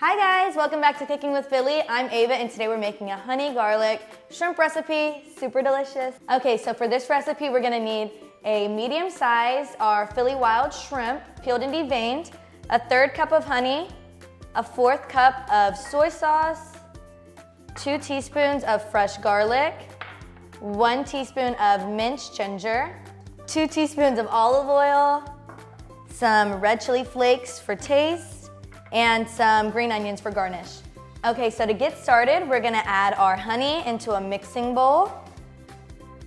Hi guys, welcome back to Cooking with Philly. I'm Ava and today we're making a honey garlic shrimp recipe, super delicious. Okay, so for this recipe we're gonna need a medium size, our Philly wild shrimp, peeled and deveined, a 1/3 cup of honey, a 1/4 cup of soy sauce, 2 teaspoons of fresh garlic, 1 teaspoon of minced ginger, 2 teaspoons of olive oil, some red chili flakes for taste, and some green onions for garnish. Okay, so to get started, we're gonna add our honey into a mixing bowl.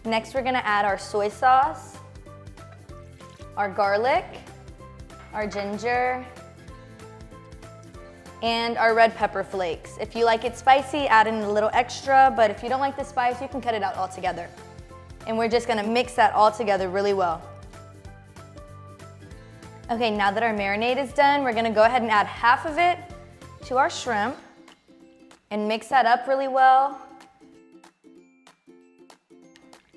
Next, we're gonna add our soy sauce, our garlic, our ginger, and our red pepper flakes. If you like it spicy, add in a little extra, but if you don't like the spice, you can cut it out altogether. And we're just gonna mix that all together really well. Okay, now that our marinade is done, we're gonna go ahead and add half of it to our shrimp and mix that up really well.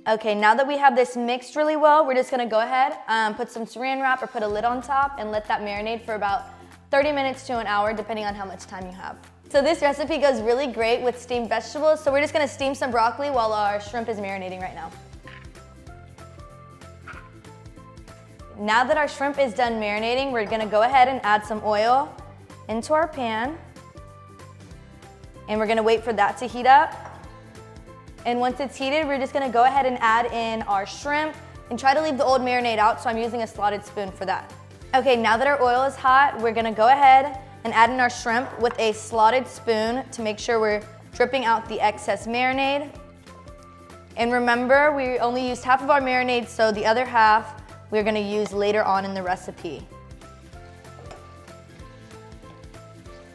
Okay, now that we have this mixed really well, we're just gonna go ahead, put some saran wrap or put a lid on top and let that marinate for about 30 minutes to an hour, depending on how much time you have. So this recipe goes really great with steamed vegetables, so we're just gonna steam some broccoli while our shrimp is marinating right now. Now that our shrimp is done marinating, we're gonna go ahead and add some oil into our pan. And we're gonna wait for that to heat up. And once it's heated, we're just gonna go ahead and add in our shrimp and try to leave the old marinade out, so I'm using a slotted spoon for that. Okay, now that our oil is hot, we're gonna go ahead and add in our shrimp with a slotted spoon to make sure we're dripping out the excess marinade. And remember, we only used half of our marinade, so the other half we're gonna use later on in the recipe.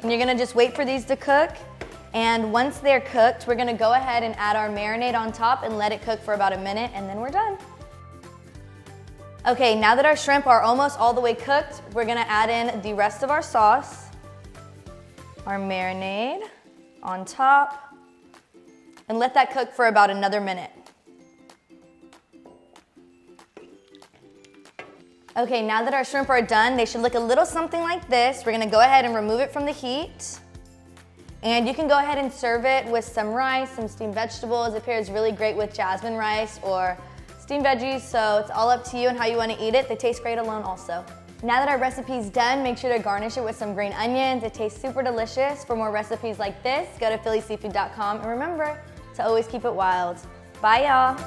And you're gonna just wait for these to cook. And once they're cooked, we're gonna go ahead and add our marinade on top and let it cook for about a minute, and then we're done. Okay, now that our shrimp are almost all the way cooked, we're gonna add in the rest of our sauce, our marinade on top, and let that cook for about another minute. Okay, now that our shrimp are done, they should look a little something like this. We're gonna go ahead and remove it from the heat. And you can go ahead and serve it with some rice, some steamed vegetables. It pairs really great with jasmine rice or steamed veggies, so it's all up to you and how you wanna eat it. They taste great alone also. Now that our recipe's done, make sure to garnish it with some green onions. It tastes super delicious. For more recipes like this, go to phillyseafood.com and remember to always keep it wild. Bye, y'all.